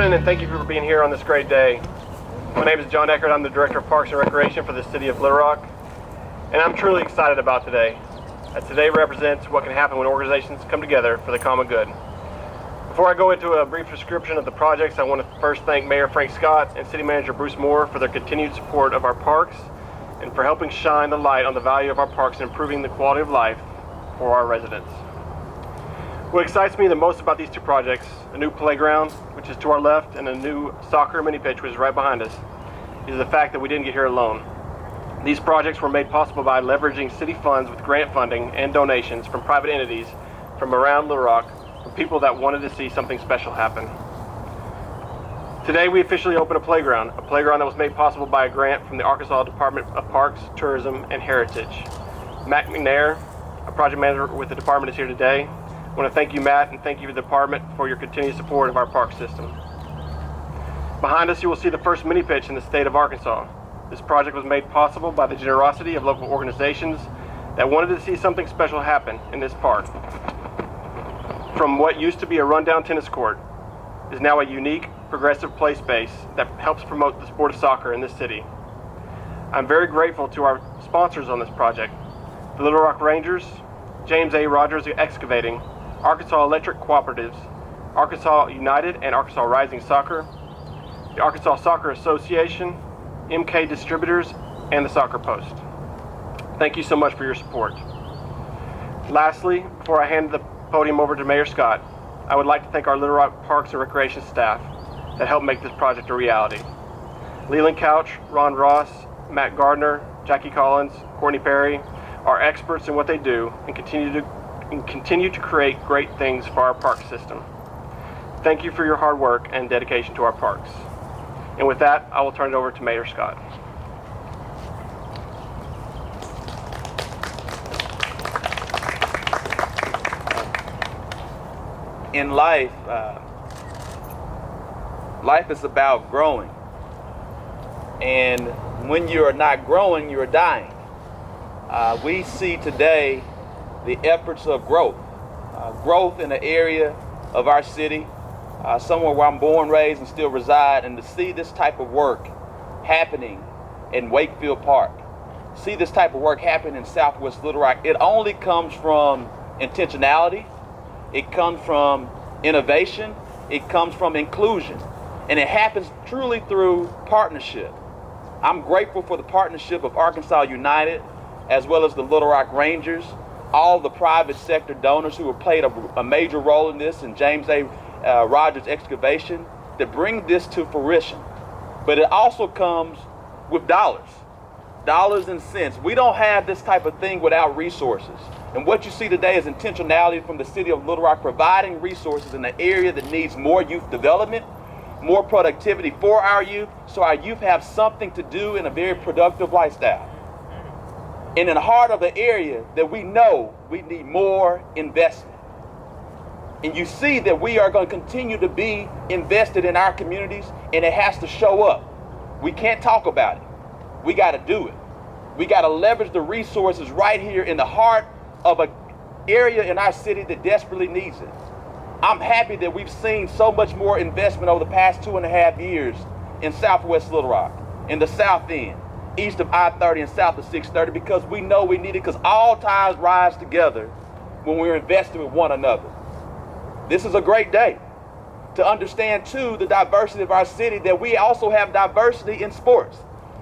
morning, and thank you for being here on this great day. My name is John Eckert. I'm the Director of Parks and Recreation for the City of Little Rock, and I'm truly excited about today, as today represents what can happen when organizations come together for the common good. Before I go into a brief description of the projects, I want to first thank Mayor Frank Scott and City Manager Bruce Moore for their continued support of our parks and for helping shine the light on the value of our parks and improving the quality of life for our residents. What excites me the most about these two projects, a new playground, which is to our left, and a new soccer mini pitch, which is right behind us, is the fact that we didn't get here alone. These projects were made possible by leveraging city funds with grant funding and donations from private entities from around Little Rock, from people that wanted to see something special happen. Today we officially open a playground that was made possible by a grant from the Arkansas Department of Parks, Tourism, and Heritage. Matt McNair, a project manager with the department, is here today. I want to thank you, Matt, and thank you to the department for your continued support of our park system. Behind us, you will see the first mini pitch in the state of Arkansas. This project was made possible by the generosity of local organizations that wanted to see something special happen in this park. From what used to be a rundown tennis court is now a unique, progressive play space that helps promote the sport of soccer in this city. I'm very grateful to our sponsors on this project, the Little Rock Rangers, James A. Rogers Excavating, Arkansas Electric Cooperatives, Arkansas United and Arkansas Rising Soccer, the Arkansas Soccer Association, MK Distributors, and the Soccer Post. Thank you so much for your support. Lastly, before I hand the podium over to Mayor Scott, I would like to thank our Little Rock Parks and Recreation staff that helped make this project a reality. Leland Couch, Ron Ross, Matt Gardner, Jackie Collins, Courtney Perry are experts in what they do and continue to create great things for our park system. Thank you for your hard work and dedication to our parks. And with that, I will turn it over to Mayor Scott. In life, life is about growing. And when you are not growing, you are dying. We see today the efforts of growth in the area of our city, somewhere where I'm born, raised, and still reside, and to see this type of work happening in Wakefield Park, see this type of work happen in Southwest Little Rock, it only comes from intentionality, it comes from innovation, it comes from inclusion, and it happens truly through partnership. I'm grateful for the partnership of Arkansas United, as well as the Little Rock Rangers, all the private sector donors who have played a major role in this, and James A. Rogers Excavation, that bring this to fruition. But it also comes with dollars and cents. We don't have this type of thing without resources. And what you see today is intentionality from the city of Little Rock providing resources in an area that needs more youth development, more productivity for our youth, so our youth have something to do in a very productive lifestyle. And in the heart of an area that we know we need more investment. And you see that we are going to continue to be invested in our communities, and it has to show up. We can't talk about it. We got to do it. We got to leverage the resources right here in the heart of an area in our city that desperately needs it. I'm happy that we've seen so much more investment over the past 2.5 years in Southwest Little Rock, in the South End, east of I-30 and south of 630, because we know we need it, because all ties rise together when we're investing with one another. This is a great day to understand, too, the diversity of our city, that we also have diversity in sports.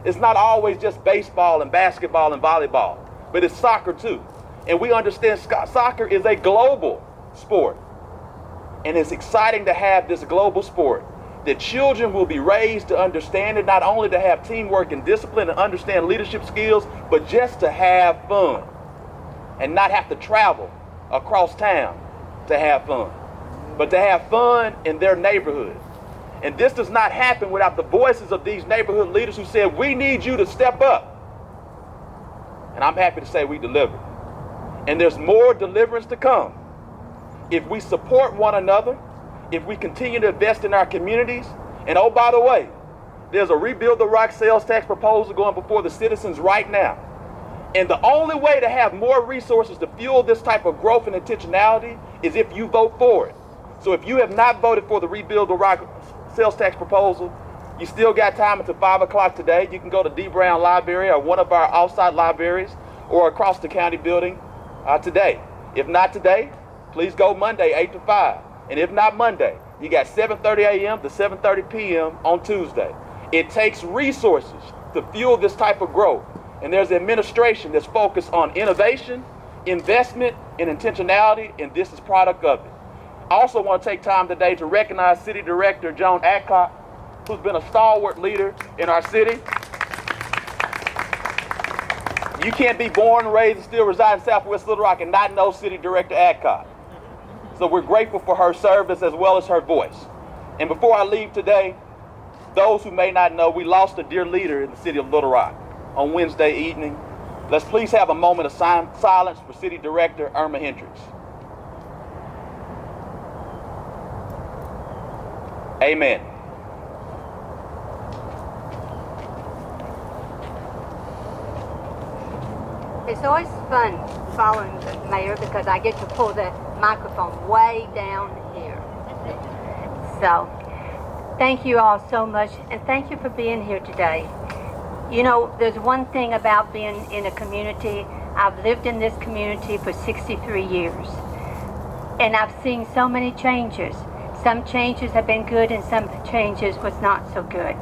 It's not always just baseball and basketball and volleyball, but it's soccer, too. And we understand soccer is a global sport. And it's exciting to have this global sport, that children will be raised to understand it, not only to have teamwork and discipline and understand leadership skills, but just to have fun and not have to travel across town to have fun, but to have fun in their neighborhood. And this does not happen without the voices of these neighborhood leaders who said, we need you to step up. And I'm happy to say we delivered. And there's more deliverance to come. If we support one another, if we continue to invest in our communities, and oh, by the way, there's a Rebuild the Rock sales tax proposal going before the citizens right now. And the only way to have more resources to fuel this type of growth and intentionality is if you vote for it. So if you have not voted for the Rebuild the Rock sales tax proposal, you still got time until 5 o'clock today. You can go to D. Brown Library or one of our offsite libraries or across the county building today. If not today, please go Monday, 8 to 5. And if not Monday, you got 7:30 a.m. to 7:30 p.m. on Tuesday. It takes resources to fuel this type of growth. And there's an administration that's focused on innovation, investment, and intentionality, and this is product of it. I also want to take time today to recognize City Director Joan Adcock, who's been a stalwart leader in our city. You can't be born, raised, and still reside in Southwest Little Rock and not know City Director Adcock. So we're grateful for her service as well as her voice. And before I leave today, those who may not know, we lost a dear leader in the city of Little Rock on Wednesday evening. Let's please have a moment of silence for City Director Irma Hendricks. Amen. It's always fun following the mayor because I get to pull the microphone way down here. So, thank you all so much, and thank you for being here today. You know, there's one thing about being in a community. I've lived in this community for 63 years, and I've seen so many changes. Some changes have been good, and some changes was not so good.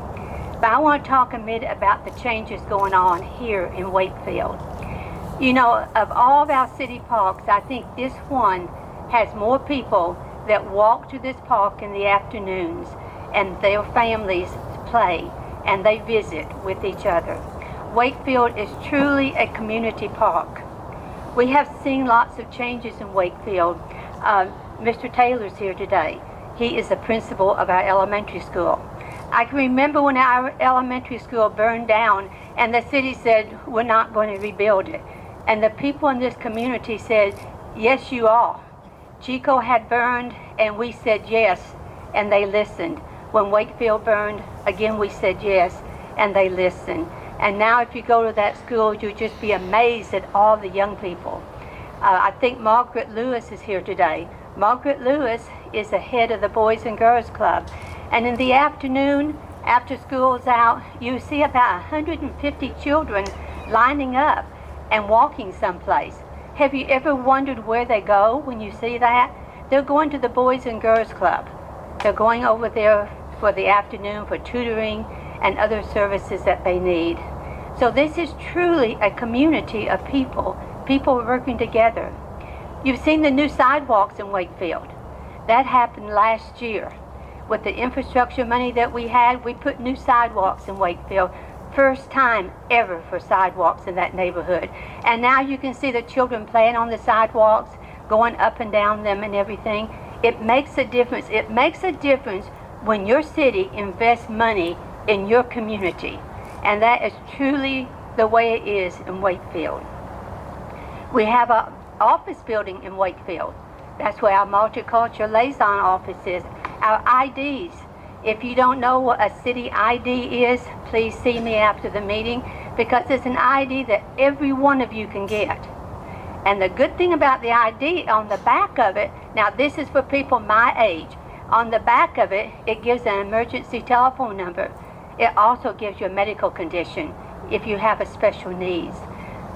But I want to talk a minute about the changes going on here in Wakefield. You know, of all of our city parks, I think this one has more people that walk to this park in the afternoons and their families play and they visit with each other. Wakefield is truly a community park. We have seen lots of changes in Wakefield. Mr. Taylor's here today. He is the principal of our elementary school. I can remember when our elementary school burned down and the city said, we're not going to rebuild it. And the people in this community said, yes, you are. Chico had burned, and we said yes, and they listened. When Wakefield burned, again we said yes, and they listened. And now if you go to that school, you'll just be amazed at all the young people. I think Margaret Lewis is here today. Margaret Lewis is the head of the Boys and Girls Club. And in the afternoon, after school's out, you see about 150 children lining up and walking someplace. Have you ever wondered where they go when you see that? They're going to the Boys and Girls Club. They're going over there for the afternoon for tutoring and other services that they need. So this is truly a community of people working together. You've seen the new sidewalks in Wakefield. That happened last year. With the infrastructure money that we had, we put new sidewalks in Wakefield. First time ever for sidewalks in that neighborhood. And now you can see the children playing on the sidewalks, going up and down them and everything. It makes a difference. It makes a difference when your city invests money in your community. And that is truly the way it is in Wakefield. We have an office building in Wakefield. That's where our multicultural liaison office is. Our IDs. If you don't know what a city ID is, please see me after the meeting, because it's an ID that every one of you can get. And the good thing about the ID, on the back of it, now this is for people my age, on the back of it, it gives an emergency telephone number. It also gives you a medical condition if you have a special needs.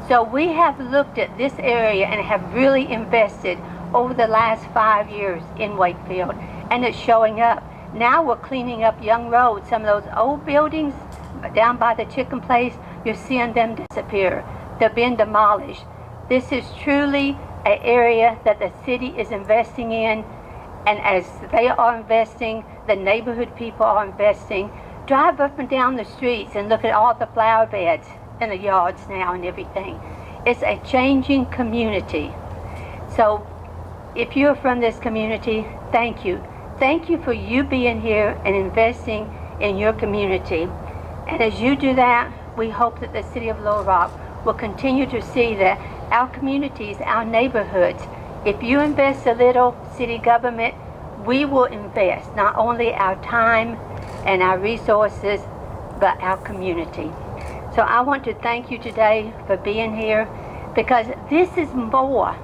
So we have looked at this area and have really invested over the last 5 years in Wakefield, and it's showing up. Now we're cleaning up Young Road. Some of those old buildings down by the chicken place, you're seeing them disappear. They're being demolished. This is truly an area that the city is investing in, and as they are investing, the neighborhood people are investing. Drive up and down the streets and look at all the flower beds in the yards now and everything. It's a changing community. So if you're from this community, thank you. Thank you for you being here and investing in your community. And as you do that, we hope that the City of Little Rock will continue to see that our communities, our neighborhoods, if you invest a little, city government, we will invest not only our time and our resources, but our community. So I want to thank you today for being here, because this is more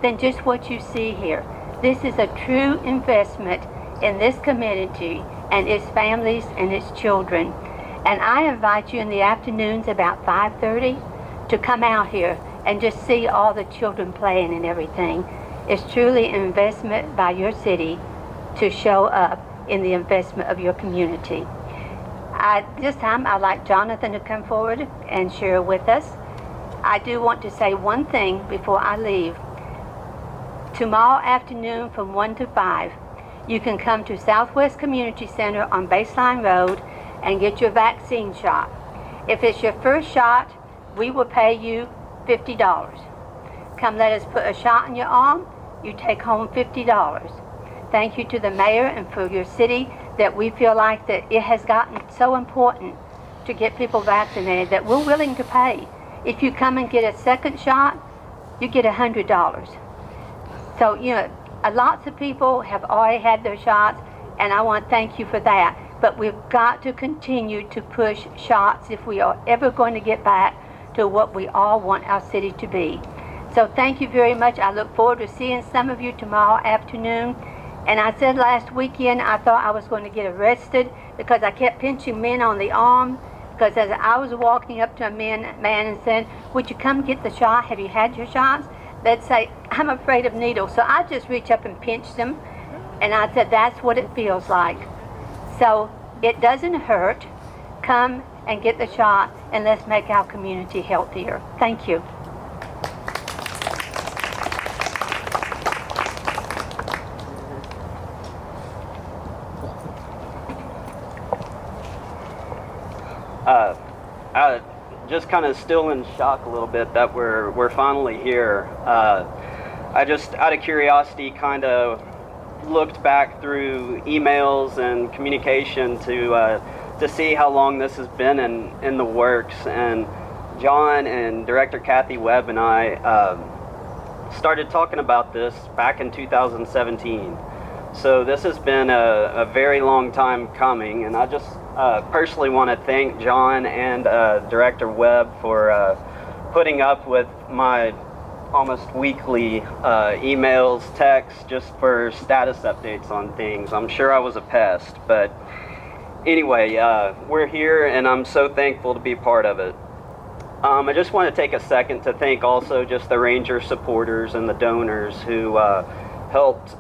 than just what you see here. This is a true investment in this community, and its families and its children. And I invite you in the afternoons about 5:30 to come out here and just see all the children playing and everything. It's truly an investment by your city to show up in the investment of your community. This time I'd like Jonathan to come forward and share with us. I do want to say one thing before I leave. Tomorrow afternoon from 1 to 5, you can come to Southwest Community Center on Baseline Road and get your vaccine shot. If it's your first shot, we will pay you $50. Come let us put a shot in your arm, you take home $50. Thank you to the mayor and for your city that we feel like that it has gotten so important to get people vaccinated that we're willing to pay. If you come and get a second shot, you get $100. So, lots of people have already had their shots, and I want to thank you for that. But we've got to continue to push shots if we are ever going to get back to what we all want our city to be. So thank you very much. I look forward to seeing some of you tomorrow afternoon. And I said last weekend I thought I was going to get arrested because I kept pinching men on the arm. Because as I was walking up to a man and said, "Would you come get the shot? Have you had your shots?" They'd say, "I'm afraid of needles." So I just reached up and pinched them. And I said, that's what it feels like. So it doesn't hurt. Come and get the shot, and let's make our community healthier. Thank you. I just kind of still in shock a little bit that we're finally here. I just, out of curiosity, kind of looked back through emails and communication to see how long this has been in the works. And John and Director Kathy Webb and I started talking about this back in 2017. So this has been a very long time coming, and I just personally want to thank John and Director Webb for putting up with my almost weekly emails, texts, just for status updates on things. I'm sure I was a pest, but anyway, we're here, and I'm so thankful to be part of it. I just want to take a second to thank also just the Ranger supporters and the donors who helped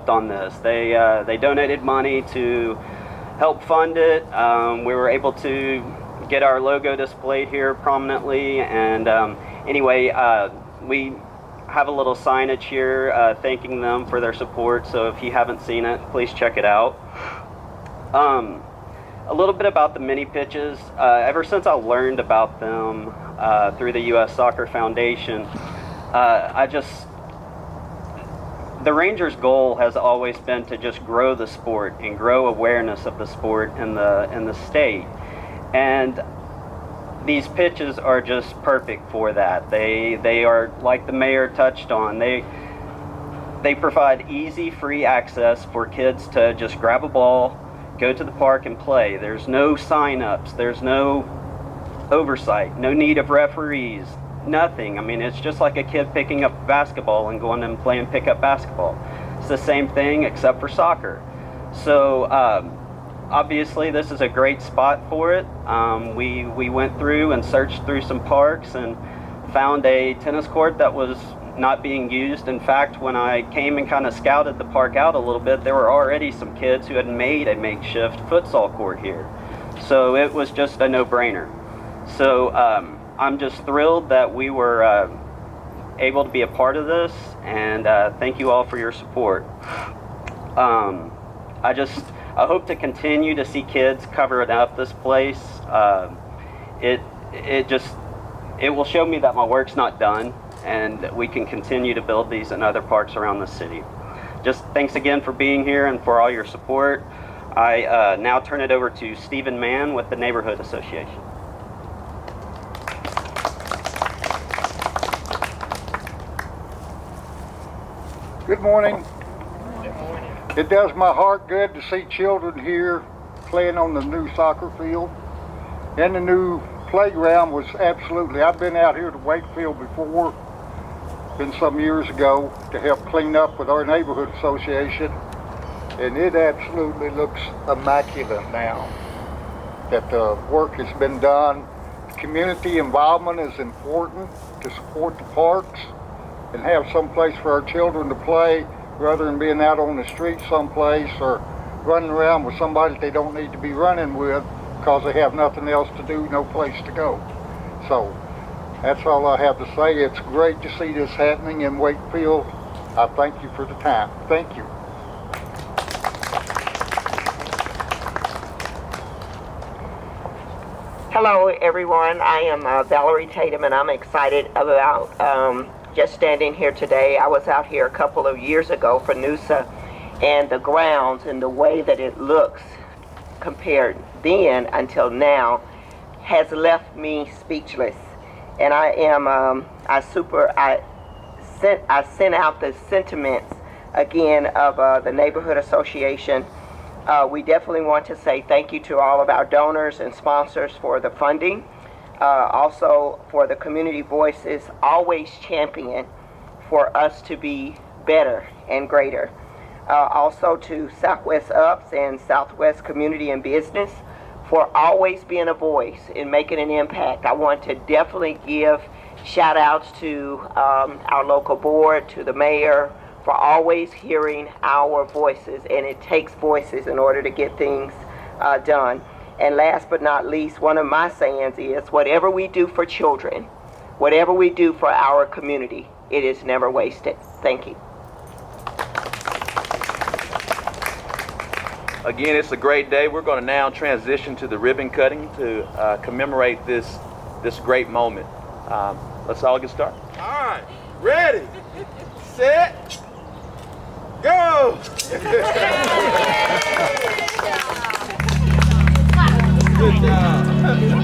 on this. They donated money to help fund it. We were able to get our logo displayed here prominently, and anyway, we have a little signage here thanking them for their support, so if you haven't seen it, please check it out. A little bit about the mini pitches. Ever since I learned about them through the U.S. Soccer Foundation, the Rangers' goal has always been to just grow the sport and grow awareness of the sport in the state. And these pitches are just perfect for that. They are, like the mayor touched on, they provide easy, free access for kids to just grab a ball, go to the park and play. There's no sign-ups, there's no oversight, no need of referees, nothing. I mean, it's just like a kid picking up a basketball and going and playing pickup basketball. It's the same thing except for soccer. So obviously this is a great spot for it. We went through and searched through some parks and found a tennis court that was not being used. In fact, when I came and kind of scouted the park out a little bit, there were already some kids who had made a makeshift futsal court here. So it was just a no-brainer. So I'm just thrilled that we were able to be a part of this, and thank you all for your support. I hope to continue to see kids covering up this place. It will show me that my work's not done, and we can continue to build these in other parks around the city. Just thanks again for being here and for all your support. I now turn it over to Stephen Mann with the Neighborhood Association. Good morning. It does my heart good to see children here playing on the new soccer field. And the new playground was absolutely, I've been out here to Wakefield before, been some years ago, to help clean up with our neighborhood association. and it absolutely looks immaculate now that the work has been done. Community involvement is important to support the parks and have some place for our children to play rather than being out on the street someplace or running around with somebody that they don't need to be running with because they have nothing else to do, no place to go. So that's all I have to say. It's great to see this happening in Wakefield. I thank you for the time. Thank you. Hello everyone, I am Valerie Tatum and I'm excited about just standing here today. I was out here a couple of years ago for NUSA, and the grounds and the way that it looks compared then until now has left me speechless. And I am I sent out the sentiments again of the neighborhood association. We definitely want to say thank you to all of our donors and sponsors for the funding. Also for the community voices, always champion for us to be better and greater. Also to Southwest Ups and Southwest Community and Business for always being a voice and making an impact. I want to definitely give shout outs to our local board, to the mayor, for always hearing our voices, and it takes voices in order to get things done. And last but not least, one of my sayings is, whatever we do for children, whatever we do for our community, it is never wasted. Thank you. Again, it's a great day. We're going to now transition to the ribbon cutting to commemorate this great moment. Let's all get started. All right, ready, set, go! Good job.